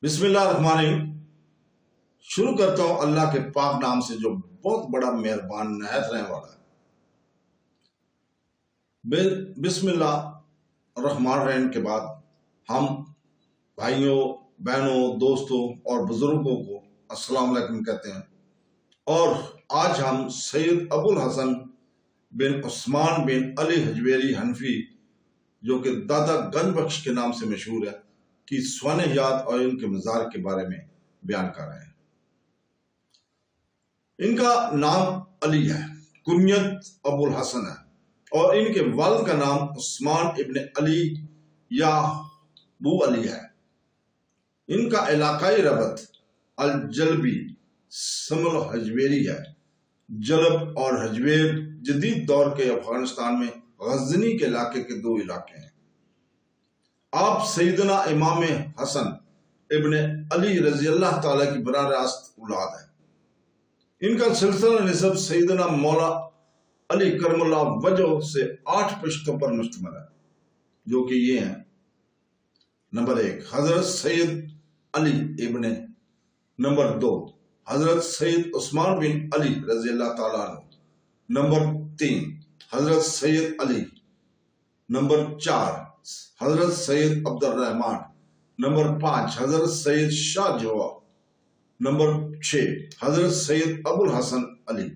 بسم اللہ الرحمن الرحیم۔ شروع کرتا ہوں اللہ کے پاک نام سے جو بہت بڑا مہربان نہایت رحم والا ہے۔ بسم اللہ الرحمن الرحیم کے بعد ہم بھائیوں، بہنوں، دوستوں اور بزرگوں کو السلام علیکم کہتے ہیں، اور آج ہم سید ابو الحسن بن عثمان بن علی حجویری حنفی، جو کہ دادا گنج بخش کے نام سے مشہور ہے، کی سوانحیات اور ان کے مزار کے بارے میں بیان کر رہے ہیں۔ ان کا نام علی ہے، کنیت ابو الحسن ہے، اور ان کے والد کا نام عثمان ابن علی یا بو علی ہے۔ ان کا علاقائی ربط الجلبی سمل حجویری ہے۔ جلب اور حجویر جدید دور کے افغانستان میں غزنی کے علاقے کے دو علاقے ہیں۔ آپ سیدنا امام حسن ابن علی رضی اللہ تعالیٰ کی براہ راست اولاد ہے۔ ان کا سلسلہ نسب سیدنا مولا علی کرم اللہ وجہ سے 8 پشتوں پر مشتمل ہے، جو کہ یہ ہیں: نمبر 1 حضرت سید علی ابن، نمبر 2 حضرت سید عثمان بن علی رضی اللہ تعالیٰ عنہ، نمبر 3 حضرت سید علی، نمبر 4 حضرت سید عبد الرحمن، نمبر 5 حضرت سید شاہ جوا، نمبر 6 حضرت سید ابو الحسن علی،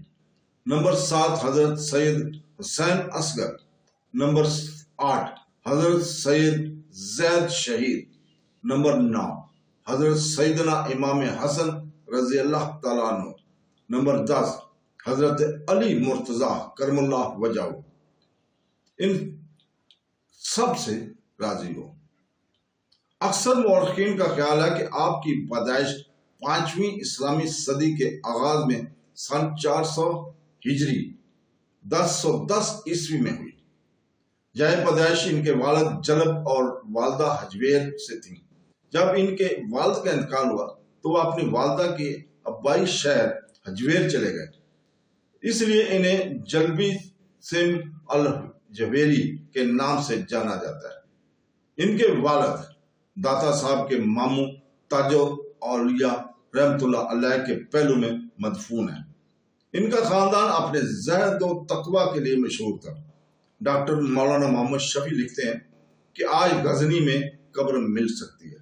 نمبر 7 حضرت سید حسین اصغر، نمبر 8 حضرت سید زید شہید، نمبر 9 حضرت سیدنا امام حسن رضی اللہ تعالیٰ عنہ، نمبر 10 حضرت علی مرتضیٰ کرم اللہ وجہہ، ان سب سے راضی ہو۔ اکثر مورخین کا خیال ہے کہ آپ کی پیدائش 5ویں اسلامی صدی کے آغاز میں سن 400 ہجری 1010 عیسوی میں ہوئی۔ جائے پیدائش ان کے والد جلب اور والدہ حجویر سے تھیں۔ جب ان کے والد کا انتقال ہوا تو وہ اپنی والدہ کے ابائی شہر حجویر چلے گئے، اس لیے انہیں جلبی سم الحجویری کے نام سے جانا جاتا ہے۔ ان کے والد داتا صاحب کے ماموں تاج الاولیاء رحمت اللہ علیہ کے پہلو میں مدفون ہیں۔ ان کا خاندان اپنے زہد و تقوی کے لیے مشہور تھا۔ ڈاکٹر مولانا محمد شفیع لکھتے ہیں کہ آج غزنی میں قبر مل سکتی ہے۔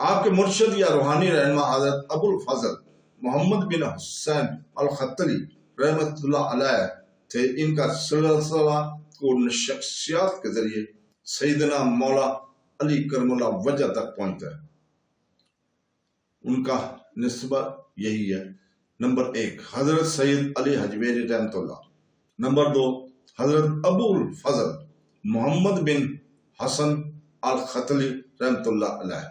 آپ کے مرشد یا روحانی رہنما حضرت ابو الفضل محمد بن حسین الختلی رحمت اللہ علیہ تھے۔ ان کا سلسلہ قرن شخصیات کے ذریعے سیدنا مولا علی کرم اللہ وجہ تک پہنچتا ہے۔ ان کا نسبہ یہی ہے: نمبر 1 حضرت سید علی حجویری رحمت اللہ، نمبر 2 حضرت ابو الفضل محمد بن حسن الختلی رحمت اللہ علیہ،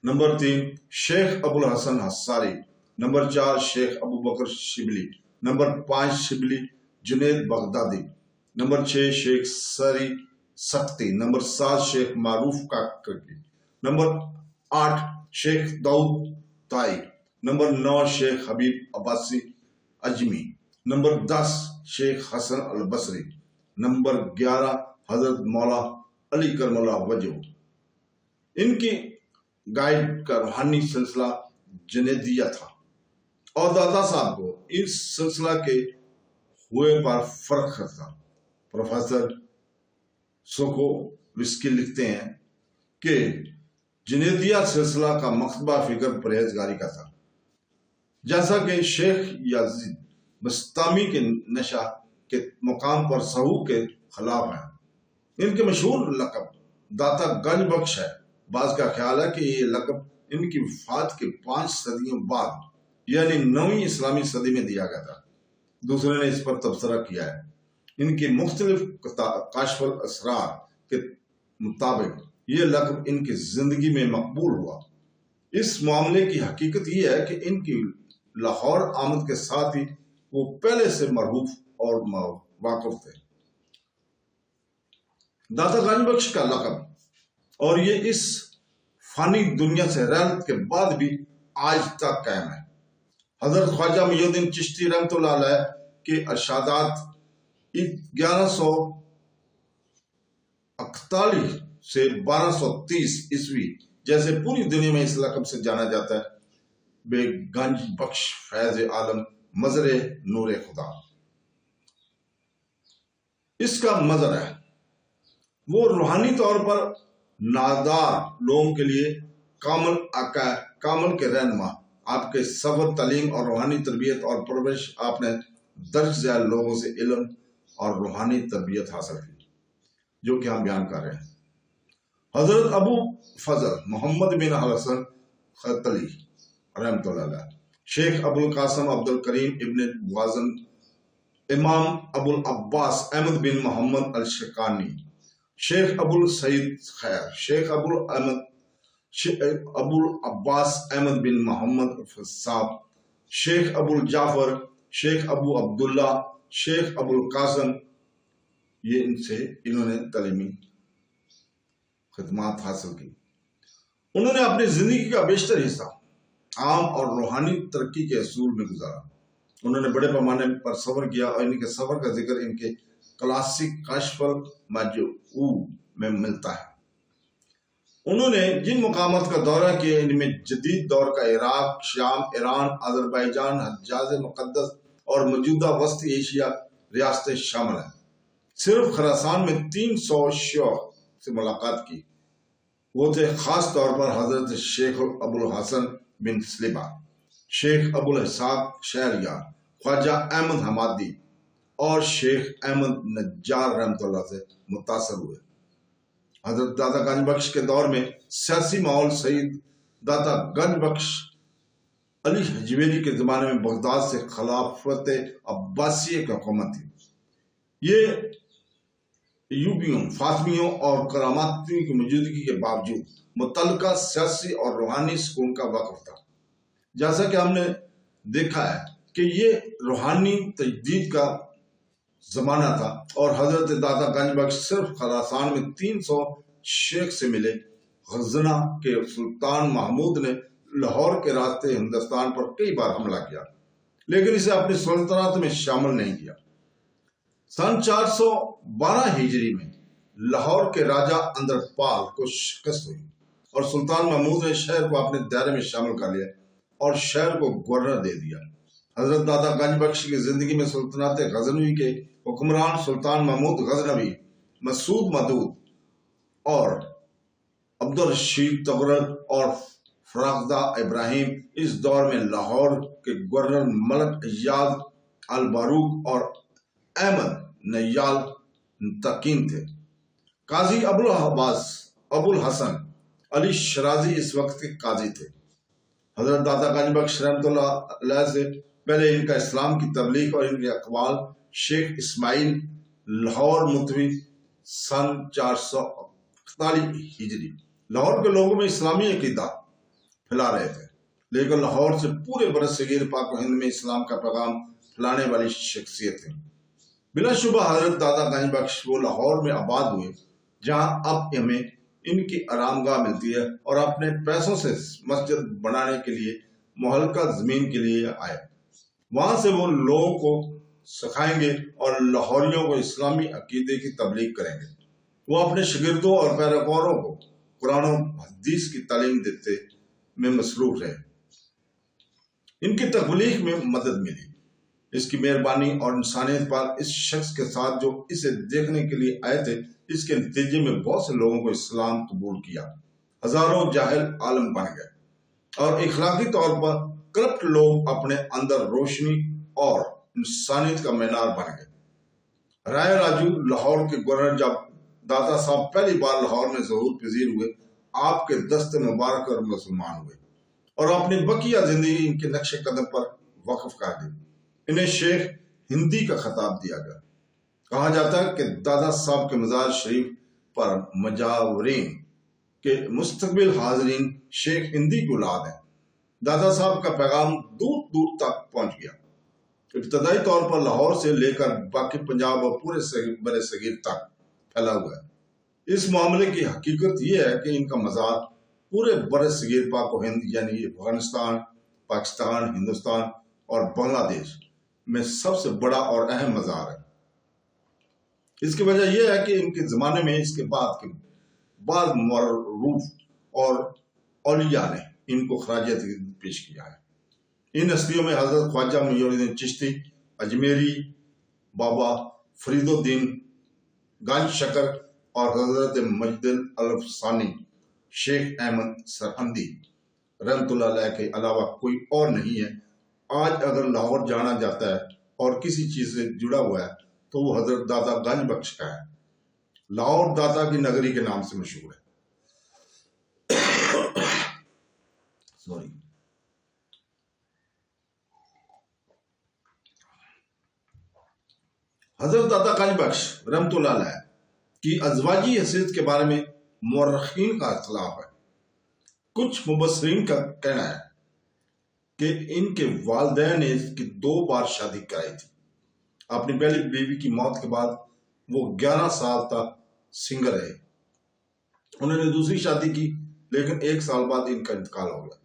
نمبر 3 شیخ ابو الحسن حصاری، نمبر 4 شیخ ابو بکر شبلی، نمبر 5 شبلی جنید بغدادی، نمبر 6 شیخ سری سختی، نمبر 7 شیخ معروف کاکڑی، نمبر 8 شیخ داؤد تائی، نمبر 9 شیخ حبیب عباسی اجمی، نمبر 10 شیخ حسن البصری، نمبر 11 حضرت مولا علی کرم اللہ وجہ۔ ان کی گائیڈ کا روحانی سلسلہ جنیدیہ تھا، اور دادا صاحب کو اس سلسلہ کے ہوئے پر فرق تھا۔ پروفیسر سوکو وسکی لکھتے ہیں کہ جنیدیہ سلسلہ کا مکتبہ فکر پرہیزگاری کا تھا، جیسا کہ شیخ یزید بستامی کے نشہ کے مقام پر سہو کے خلاف ہیں۔ ان کے مشہور لقب داتا گنج بخش ہے۔ بعض کا خیال ہے کہ یہ لقب ان کی وفات کے 5 صدیوں بعد یعنی 9ویں اسلامی صدی میں دیا گیا تھا۔ دوسرے نے اس پر تبصرہ کیا ہے۔ ان کی مختلف کاشف الاسرار کے مطابق یہ لقب ان کی زندگی میں مقبول ہوا۔ اس معاملے کی حقیقت یہ ہے کہ ان کی لاہور آمد کے ساتھ ہی وہ پہلے سے معروف اور واقف تھے۔ داتا گنج بخش کا لقب اور یہ اس فانی دنیا سے رحلت کے بعد بھی آج تک قائم ہے۔ حضرت خواجہ محی الدین چشتی رحمت اللہ علیہ کے ارشادات 1141 سے 1230 عیسوی جیسے پوری دنیا میں اس لقب سے جانا جاتا ہے، بے گنج بخش فیض عالم مظہر نور خدا۔ اس کا مظہر ہے وہ روحانی طور پر نادار لوگوں کے لیے کامل آقا، کامل کے رہنما۔ آپ کے صبر، تعلیم اور روحانی تربیت اور پرورش، آپ نے درج ذیل لوگوں سے علم اور روحانی تربیت حاصل کی، جو کہ ہم بیان کر رہے ہیں۔ حضرت ابو فضل محمد بن حسن خطلی رحمۃ اللہ علیہ، شیخ ابو القاسم عبد الکریم ابن وازن، امام ابو العباس احمد بن محمد الشقانی، شیخ ابو السعید خیر، شیخ ابو العباس احمد بن محمد فصاب، شیخ ابو الجعفر، شیخ ابو عبداللہ، شیخ ابو القاسم، یہ انہوں نے تعلیمی خدمات حاصل کی۔ انہوں نے اپنی زندگی کا بیشتر حصہ عام اور روحانی ترقی کے اصول میں گزارا۔ انہوں نے بڑے پیمانے پر سفر کیا اور ان کے سفر کا ذکر ان کے کلاسک کشف المجموع میں ملتا ہے۔ انہوں نے جن مقامات کا دورہ کیا ان میں جدید دور کا عراق، شام، ایران، آذربائیجان، حجاز مقدس اور موجودہ وسط ایشیا ریاستیں شامل ہیں۔ صرف خراسان میں 300 شیوخ سے ملاقات کی۔ وہ تھے خاص طور پر حضرت شیخ ابو الحسن بن سلیبہ، شیخ ابو الاسحاق شہریار، خواجہ احمد حمادی اور شیخ احمد نجار رحمۃ اللہ سے متاثر ہوئے۔ حضرت داتا گنج بخش کے دور میں سیاسی ماحول سید داتا گنج بخش علی حجویری کے زمانے میں بغداد سے خلافت عباسیہ کی حکومت تھی۔ یہ ایوبیوں، فاطمیوں اور کراماتیوں کی موجودگی کے باوجود متعلقہ سیاسی اور روحانی سکون کا وقف تھا۔ جیسا کہ ہم نے دیکھا ہے کہ یہ روحانی تجدید کا زمانہ تھا اور حضرت داتا گنج بخش صرف خراسان میں 300 شیخ سے ملے۔ غزنہ کے سلطان محمود نے لاہور کے راستے ہندوستان پر کئی بار حملہ کیا، لیکن اسے اپنی سلطنت میں شامل نہیں کیا۔ سن 412 ہجری میں لاہور کے راجہ اندرپال کو شکست ہوئی اور سلطان محمود نے شہر کو اپنے دائرے میں شامل کر لیا اور شہر کو گورنر دے دیا۔ حضرت داتا گنج بخش کی زندگی میں سلطنت غزنوی کے حکمران سلطان محمود غزنوی، مسعود مدود اور عبدالرشید تغرل اور فراخزہ ابراہیم اس دور میں لاہور کے گورنر ملک ایاز الباروق اور احمد نیال تقین تھے۔ قاضی ابو الحسن علی شرازی اس وقت کے قاضی تھے۔ حضرت داتا گنج بخش رحمۃ اللہ علیہ سے پہلے ان کا اسلام کی تبلیغ اور ان کے اقوال شیخ اسماعیل لاہور متوی سن 441 ہجری لاہور کے لوگوں میں اسلامی عقیدہ پھیلا رہے تھے، لیکن لاہور سے پورے برصغیر پاک و ہند میں اسلام کا پیغام پھیلانے والی شخصیت تھی۔ بلا شبہ حضرت داتا گنج بخش وہ لاہور میں آباد ہوئے جہاں اب ہمیں ان کی آرام گاہ ملتی ہے، اور اپنے پیسوں سے مسجد بنانے کے لیے مہلکہ زمین کے لیے آئے۔ وہاں سے وہ لوگوں کو سکھائیں گے اور لاہوریوں کو اسلامی عقیدے کی تبلیغ کریں گے۔ وہ اپنے شاگردوں اور پیروکاروں کو قرآن و حدیث کی تعلیم دیتے میں مصروف رہے۔ ان کی تبلیغ میں مدد ملی۔ اس کی مہربانی اور انسانیت پر اس شخص کے ساتھ جو اسے دیکھنے کے لیے آئے تھے، اس کے نتیجے میں بہت سے لوگوں کو اسلام قبول کیا، ہزاروں جاہل عالم بن گئے، اور اخلاقی طور پر کرپٹ لوگ اپنے اندر روشنی اور انسانیت کا مینار بن گئے۔ رائے راجو لاہور کے گورنر جب داتا صاحب پہلی بار لاہور میں ظہور پذیر ہوئے، آپ کے دست مبارک اور مسلمان ہوئے اور اپنی بقیہ زندگی ان کے نقش قدم پر وقف کر دی۔ انہیں شیخ ہندی کا خطاب دیا گیا۔ کہا جاتا ہے کہ دادا صاحب کے مزار شریف پر مجاورین کے مستقبل حاضرین شیخ ہندی کی اولاد ہیں۔ دادا صاحب کا پیغام دور دور تک پہنچ گیا، ابتدائی طور پر لاہور سے لے کر باقی پنجاب اور پورے بر صغیر تک پھیلا ہوا ہے۔ اس معاملے کی حقیقت یہ ہے کہ ان کا مزار پورے بر صغیر پاک و ہند یعنی افغانستان، پاکستان، ہندوستان اور بنگلہ دیش میں سب سے بڑا اور اہم مزار ہے۔ اس کی وجہ یہ ہے کہ ان کے زمانے میں اس کے بعد کے بعض معروف اور اولیاء نے ان کو خراج عقیدت پیش کیا ہے۔ ان ہستیوں میں حضرت خواجہ معین الدین چشتی اجمیری، بابا فرید الدین گنج شکر اور حضرت مجد الفسانی شیخ احمد سرہندی رحمۃ اللہ علیہ کے علاوہ کوئی اور نہیں ہے۔ آج اگر لاہور جانا جاتا ہے اور کسی چیز سے جڑا ہوا ہے تو وہ حضرت داتا گنج بخش کا ہے۔ لاہور داتا کی نگری کے نام سے مشہور ہے۔ حضرت داتا گنج بخش رحمۃ اللہ علیہ کی ازواجی حیثیت کے بارے میں مورخین کا اختلاف ہے۔ کچھ مبصرین کا کہنا ہے کہ ان کے والدین نے اس کی 2 بار شادی کرائی تھی۔ اپنی پہلی بیوی کی موت کے بعد وہ 11 سال تک سنگل رہے۔ انہوں نے دوسری شادی کی لیکن 1 سال بعد ان کا انتقال ہو گیا۔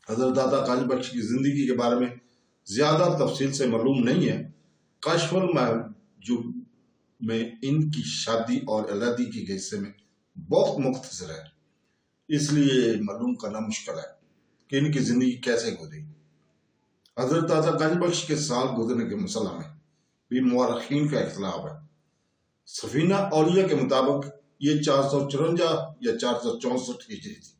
حضرت داتا گنج بخش کی زندگی کے بارے میں زیادہ تفصیل سے معلوم نہیں ہے۔ کشف المحجوب میں ان کی شادی اور علیحدگی کے حصے میں بہت مختصر ہے، اس لیے معلوم کرنا مشکل ہے کہ ان کی زندگی کیسے گزری۔ حضرت داتا گنج بخش کے سال گزرنے کے مسئلہ میں بھی مورخین کا اختلاف ہے۔ سفینہ اولیاء کے مطابق یہ 454 یا 464 ہجری تھی۔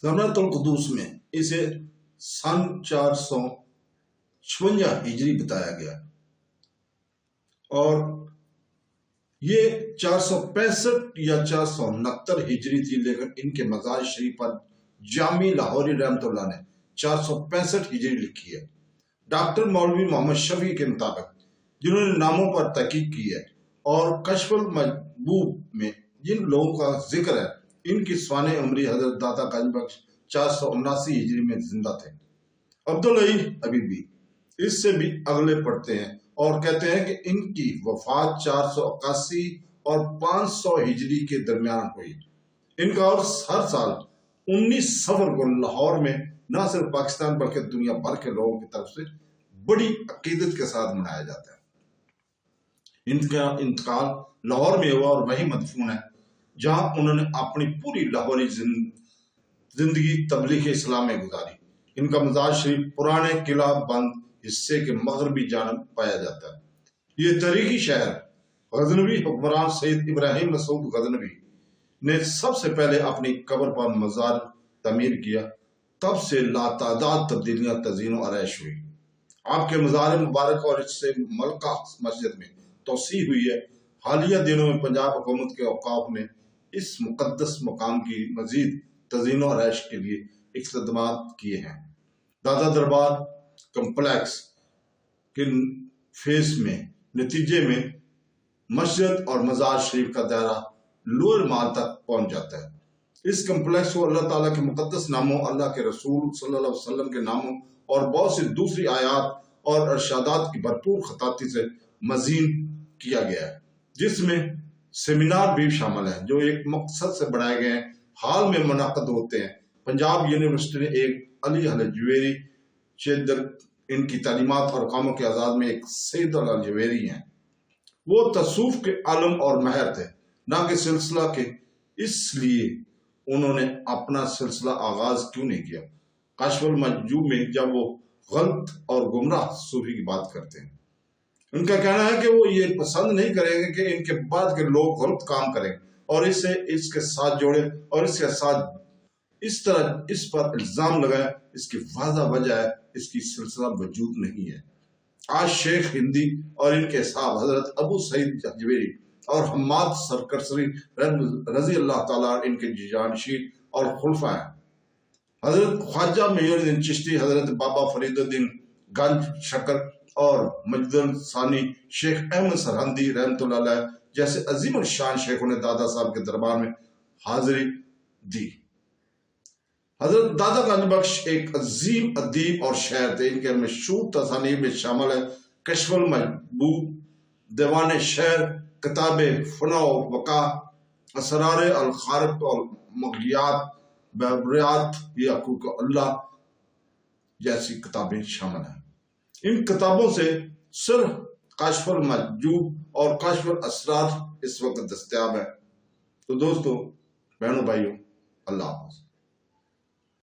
سمرت القدوس میں اسے سن 456 ہجری بتایا گیا اور یہ 465 یا 469 ہجری تھی، لیکن ان کے مزار شریف پر جامی لاہوری رحمۃ اللہ نے 465 ہجری لکھی ہے۔ ڈاکٹر مولوی محمد شفیع کے مطابق، جنہوں نے ناموں پر تحقیق کی ہے اور کشف المحجوب میں جن لوگوں کا ذکر ہے، ان کی سوانح عمری حضرت داتا گنج بخش 479 ہجری میں زندہ تھے۔ عبدالحی حبیبی اس سے بھی اگلے پڑھتے ہیں اور کہتے ہیں کہ ان کی وفات 481 اور 500 ہجری کے درمیان ہوئی۔ ان کا عرس ہر سال 19 صفر کو لاہور میں نہ صرف پاکستان بلکہ دنیا بھر کے لوگوں کی طرف سے بڑی عقیدت کے ساتھ منایا جاتا ہے۔ ان کا انتقال لاہور میں ہوا اور وہی مدفون ہے جہاں انہوں نے اپنی پوری لاہوری زندگی تبلیغ اسلام میں گزاری۔ ان کا مزار شریف پرانے قلعہ بند حصے کے مغربی جانب پایا جاتا ہے۔ یہ تاریخی شہر غزنوی حکمران سید ابراہیم مسعود غزنوی نے سب سے پہلے اپنی قبر پر مزار تعمیر کیا۔ تب سے لاتعداد تبدیلیاں تزئین و آرائش ہوئی۔ آپ کے مزار مبارک اور اس سے ملکہ مسجد میں توسیع ہوئی ہے۔ حالیہ دنوں میں پنجاب حکومت کے اوقاف نے اس مقدس مقام کی مزید تزئین و آرائش کے لیے اقدامات کیے ہیں۔ دادا دربار کمپلیکس کے فیس میں نتیجے میں مسجد اور مزار شریف کا دائرہ لوئر مال تک پہنچ جاتا ہے۔ اس کمپلیکس کو اللہ تعالیٰ کے مقدس ناموں، اللہ کے رسول صلی اللہ علیہ وسلم کے ناموں اور بہت سی دوسری آیات اور ارشادات کی بھرپور خطاطی سے مزین کیا گیا ہے، جس میں سیمینار بھی شامل ہیں جو ایک مقصد سے بنائے گئے ہیں، حال میں منعقد ہوتے ہیں۔ پنجاب یونیورسٹی نے ایک علی الجویری چیدر ان کی تعلیمات اور کاموں کے اعزاز میں ایک سید الجویری ہیں۔ وہ تصوف کے عالم اور ماہر تھے، نہ کہ سلسلہ کے، اس لیے انہوں نے اپنا سلسلہ آغاز کیوں نہیں کیا۔ کشف المحجوب میں جب وہ غلط اور گمراہ صوفی کی بات کرتے ہیں، ان کا کہنا ہے کہ وہ یہ پسند نہیں کریں گے کہ ان کے بعد کے لوگ غلط کام کریں اور اسے اس کے ساتھ جوڑے اور اس کے ساتھ اس طرح اس پر الزام لگائے۔ اس کی واضح وجہ ہے اس کی سلسلہ وجود نہیں ہے۔ آج شیخ ہندی اور ان کے صاحب حضرت ابو سعید جویری اور حماد سرکرسری رضی اللہ تعالیٰ ان کے جانشین اور خلفاء ہیں۔ حضرت خواجہ معین الدین چشتی، حضرت بابا فرید الدین گنج شکر اور مجد الثانی شیخ احمد سرہندی رحمۃ اللہ علیہ جیسے عظیم الشان شیخوں نے دادا صاحب کے دربار میں حاضری دی۔ حضرت دادا گنج بخش ایک عظیم ادیب اور شاعر تھے۔ ان کے مشہور تصانیف میں شامل ہے کشف المحجوب، دیوان شعر، کتاب فنا و وقا، اسرار الخارق اور مغیات، بیبریات یعقوب اللہ جیسی کتابیں شامل ہیں۔ ان کتابوں سے صرف کشف المحجوب اور کشف الاسرار اس وقت دستیاب ہے۔ تو دوستو، بہنوں بھائیوں، اللہ حافظ۔